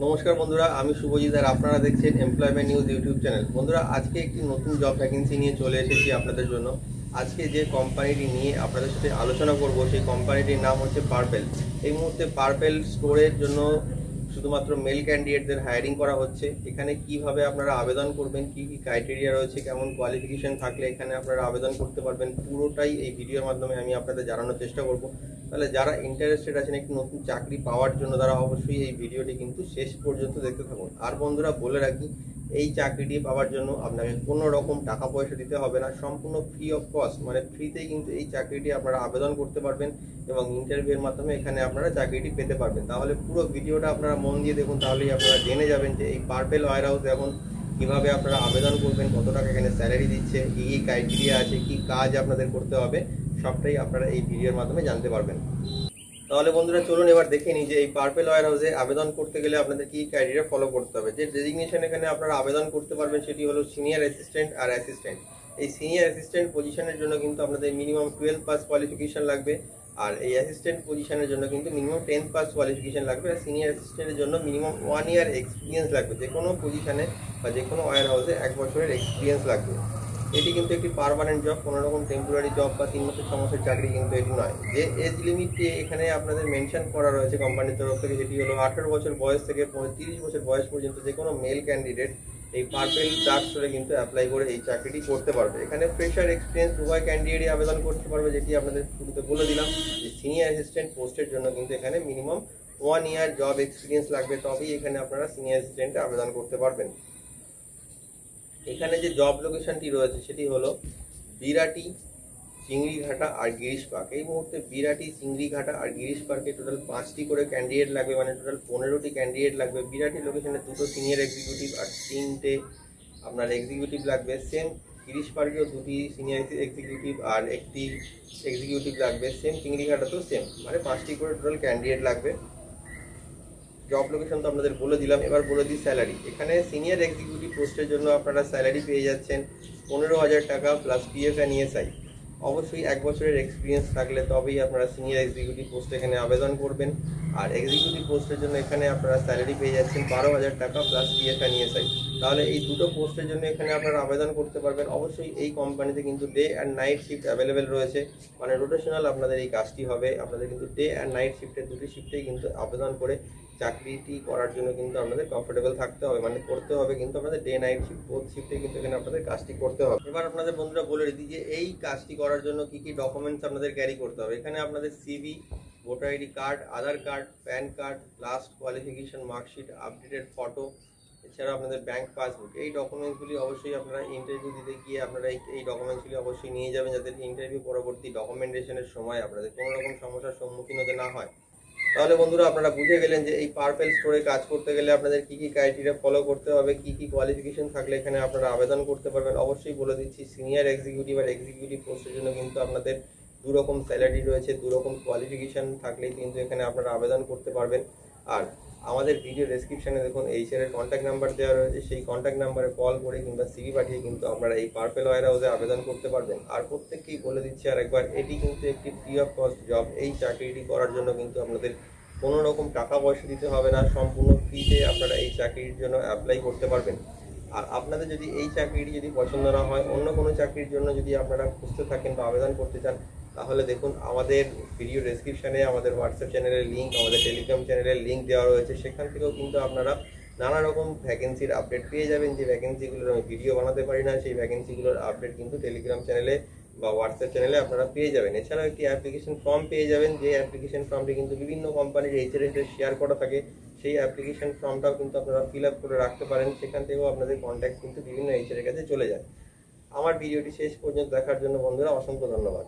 নমস্কার বন্ধুরা, আমি শুভজিৎ আর আপনারা দেখছেন এমপ্লয়মেন্ট নিউজ ইউটিউব চ্যানেল। বন্ধুরা, আজকে একটি নতুন জব ভ্যাকেন্সি নিয়ে চলে এসেছি আপনাদের জন্য। আজকে যে কোম্পানিটি নিয়ে আপনাদের সাথে আলোচনা করব সেই কোম্পানিটির নাম হচ্ছে পার্পেল। এই মুহূর্তে পার্পেল স্টোরের জন্য শুধুমাত্র মেল ক্যান্ডিডেটদের হায়ারিং করা হচ্ছে। এখানে কিভাবে আপনারা আবেদন করবেন, কি কি ক্রাইটেরিয়া রয়েছে, কেমন কোয়ালিফিকেশন থাকলে এখানে আপনারা আবেদন করতে পারবেন, পুরোটাই এই ভিডিওর মাধ্যমে আমি আপনাদের জানানোর চেষ্টা করব। তাহলে যারা ইন্টারেস্টেড আছেন একটি নতুন চাকরি পাওয়ার জন্য, তারা অবশ্যই এই ভিডিওটি কিন্তু শেষ পর্যন্ত দেখতে থাকুন। আর বন্ধুরা, বলে রাখি, এই চাকরিটি পাওয়ার জন্য আপনাকে কোনো রকম টাকা পয়সা দিতে হবে না, সম্পূর্ণ ফ্রি অফ কস্ট, মানে ফ্রিতেই কিন্তু এই চাকরিটি আপনারা আবেদন করতে পারবেন এবং ইন্টারভিউর মাধ্যমে এখানে আপনারা চাকরিটি পেতে পারবেন। তাহলে পুরো ভিডিওটা আপনারা মন দিয়ে দেখুন, তাহলেই আপনারা জেনে যাবেন যে এই পার্পেল ওয়্যার হাউস এখন কীভাবে আপনারা আবেদন করবেন, কত টাকা এখানে স্যালারি দিচ্ছে, কী কী ক্রাইটেরিয়া আছে, কী কাজ আপনাদের করতে হবে, সবটাই আপনারা এই ভিডিওর মাধ্যমে জানতে পারবেন। তাহলে বন্ধুরা, চলুন এবার দেখে নিই যে এই পার্পেল ওয়্যার হাউসে আবেদন করতে গেলে আপনাদের কি ক্রাইটেরিয়া ফলো করতে হবে। যে ডেজিগনেশন এখানে আপনারা আবেদন করতে পারবেন সেটি হলো সিনিয়র অ্যাসিস্ট্যান্ট আর অ্যাসিস্ট্যান্ট। এই সিনিয়র অ্যাসিস্ট্যান্ট পজিশনের জন্য কিন্তু আপনাদের মিনিমাম 12 পাস কোয়ালিফিকেশন লাগবে, আর এই অ্যাসিস্ট্যান্ট পজিশনের জন্য কিন্তু মিনিমাম 10 পাস কোয়ালিফিকেশন লাগবে, আর সিনিয়র অ্যাসিস্ট্যান্টের জন্য মিনিমাম 1 ইয়ার এক্সপিরিয়েন্স লাগবে। যে কোনো পজিশনে বা যে কোনো ওয়্যার হাউসে 1 বছরের এক্সপিরিয়েন্স লাগবে। এটি কিন্তু একটি পার্মানেন্ট জব, কোনো রকম টেম্পোরারি জব বা 3 মাসের 6 মাসের চাকরি কিন্তু এটি নয়। যে এজ লিমিটটি এখানে আপনাদের মেনশন করা রয়েছে কোম্পানির তরফ থেকে, সেটি হলো 18 বছর বয়স থেকে 35 বছর বয়স পর্যন্ত যে কোনো মেল ক্যান্ডিডেট এই পার্পেল ডার্ক স্টোরে কিন্তু অ্যাপ্লাই করে এই চাকরিটি করতে পারবে। এখানে ফ্রেশার এক্সপিরিয়েন্স উভয় ক্যান্ডিডেটই আবেদন করতে পারবে, যেটি আপনাদের শুরুতে বলে দিলাম যে সিনিয়র অ্যাসিস্ট্যান্ট পোস্টের জন্য কিন্তু এখানে মিনিমাম 1 ইয়ার জব এক্সপিরিয়েন্স লাগবে, তবেই এখানে আপনারা সিনিয়র অ্যাসিস্ট্যান্টে আবেদন করতে পারবেন। এখানে যে জব লোকেশনটি রয়েছে সেটি হলো বিরাটি, চিংড়িঘাটা আর গিরিশ পার্ক। এই মুহূর্তে বিরাটি, চিংড়িঘাটা আর গিরিশ পার্কে টোটাল 5টি করে ক্যান্ডিডেট লাগবে, মানে টোটাল 15টি ক্যান্ডিডেট লাগবে। বিরাটি লোকেশনে 2টো সিনিয়র এক্সিকিউটিভ আর 3টে আপনার এক্সিকিউটিভ লাগবে। সেম গিরিশ পার্কেও 2টি সিনিয়র এক্সিকিউটিভ আর 1টি এক্সিকিউটিভ লাগবে। সেম চিংড়িঘাটাতেও সেম, মানে 5টি করে টোটাল ক্যান্ডিডেট লাগবে। জব লোকেশন তো আপনাদের বলে দিলাম, এবার বলে দিই স্যালারি। এখানে সিনিয়র এক্সিকিউটিভ পোস্টের জন্য আপনারা স্যালারি পেয়ে যাচ্ছেন 15,000 টাকা প্লাস পিএফ অ্যান্ড ইএসআই। অবশ্যই 1 বছরের এক্সপিরিয়েন্স থাকলে তবেই আপনারা সিনিয়র এক্সিকিউটিভ পোস্টে এখানে আবেদন করবেন। আর এক্সিকিউটিভ পোস্টের জন্য এখানে আপনারা স্যালারি পেয়ে যাচ্ছেন 12,000 টাকা প্লাস পিএফ অ্যান্ড ইএসআই। তাহলে এই দুটো পোস্টের জন্য এখানে আপনারা আবেদন করতে পারবেন। অবশ্যই এই কোম্পানিতে কিন্তু day and night shift available রয়েছে, মানে রোটেশনাল আপনাদের এই কাজটি হবে। আপনাদের কিন্তু ডে অ্যান্ড নাইট শিফটের দুটি শিফটেই কিন্তু আবেদন করে চাকরিটি করার জন্য কিন্তু আপনাদের কমফোর্টেবল থাকতে হবে, মানে করতে হবে কিন্তু আপনাদের ডে নাইট শিফট বোথ শিফটে কিন্তু এখানে আপনাদের কাজটি করতে হবে। এবার আপনাদের বন্ধুরা বলে দিই যে এই কাজটি করার জন্য কি কি ডকুমেন্টস আপনাদের ক্যারি করতে হবে। এখানে আপনাদের CV, voter ID card, Aadhaar card, PAN card, last qualification marksheet, updated photo, এছাড়াও আপনাদের ব্যাংক পাসবুক, এই ডকুমেন্টসগুলি অবশ্যই আপনারা ইন্টারভিউ দিতে গিয়ে আপনারা এই ডকুমেন্টসগুলি অবশ্যই নিয়ে যাবেন, যাতে ইন্টারভিউ পরবর্তী ডকুমেন্টেশনের সময় আপনাদের কোনো রকম সমস্যার সম্মুখীন হতে না হয়। তাহলে বন্ধুরা, আপনারা বুঝে গেলেন যে এই পার্পেল স্টোরে কাজ করতে গেলে আপনাদের কি কি ক্রাইটেরিয়া ফলো করতে হবে, কি কি কোয়ালিফিকেশন থাকলে এখানে আপনারা আবেদন করতে পারবেন। অবশ্যই বলে দিচ্ছি, সিনিয়র এক্সিকিউটিভ আর এক্সিকিউটিভ পোস্টের জন্য কিন্তু আপনাদের 2 রকম স্যালারি রয়েছে, 2 রকম কোয়ালিফিকেশন থাকলেই কিন্তু এখানে আপনারা আবেদন করতে পারবেন। আর আমাদের ভিডিও ডেসক্রিপশনে দেখুন এইচআর এর কন্ট্যাক্ট নাম্বার দেওয়া রয়েছে, সেই কন্ট্যাক্ট নাম্বারে কল করে কিংবা সিভি পাঠিয়ে কিন্তু আপনারা এই পার্পেল ওয়্যার হাউসে আবেদন করতে পারবেন। আর প্রত্যেককেই বলে দিচ্ছি আর একবার, এটি কিন্তু একটি ফ্রি অফ কস্ট জব। এই চাকরিটি করার জন্য কিন্তু আপনাদের কোনো রকম টাকা পয়সা দিতে হবে না, সম্পূর্ণ ফ্রিতে আপনারা এই চাকরির জন্য অ্যাপ্লাই করতে পারবেন। আর আপনাদের যদি এই চাকরিটি যদি পছন্দ না হয়, অন্য কোনো চাকরির জন্য যদি আপনারা খুঁজতে থাকেন বা আবেদন করতে চান, তাহলে দেখুন আমাদের ভিডিও ডেসক্রিপশনে আমাদের হোয়াটসঅ্যাপ চ্যানেলের লিঙ্ক, আমাদের টেলিগ্রাম চ্যানেলের লিঙ্ক দেওয়া রয়েছে। সেখান থেকেও কিন্তু আপনারা নানা রকম ভ্যাকেন্সির আপডেট পেয়ে যাবেন। যে ভ্যাকেন্সিগুলোর আমি ভিডিও বানাতে পারি না, সেই ভ্যাকেন্সিগুলোর আপডেট কিন্তু টেলিগ্রাম চ্যানেলে বা হোয়াটসঅ্যাপ চ্যানেলে আপনারা পেয়ে যাবেন। এছাড়াও একটি অ্যাপ্লিকেশন ফর্ম পেয়ে যাবেন, যে অ্যাপ্লিকেশন ফর্মটি কিন্তু বিভিন্ন কোম্পানির এইচআর শেয়ার করা থাকে। সেই অ্যাপ্লিকেশন ফর্মটাও কিন্তু আপনারা ফিল আপ করে রাখতে পারেন, সেখান থেকেও আপনাদের কন্ট্যাক্ট কিন্তু বিভিন্ন এইচআর এর কাছে চলে যায়। আমার ভিডিওটি শেষ পর্যন্ত দেখার জন্য বন্ধুরা অসংখ্য ধন্যবাদ।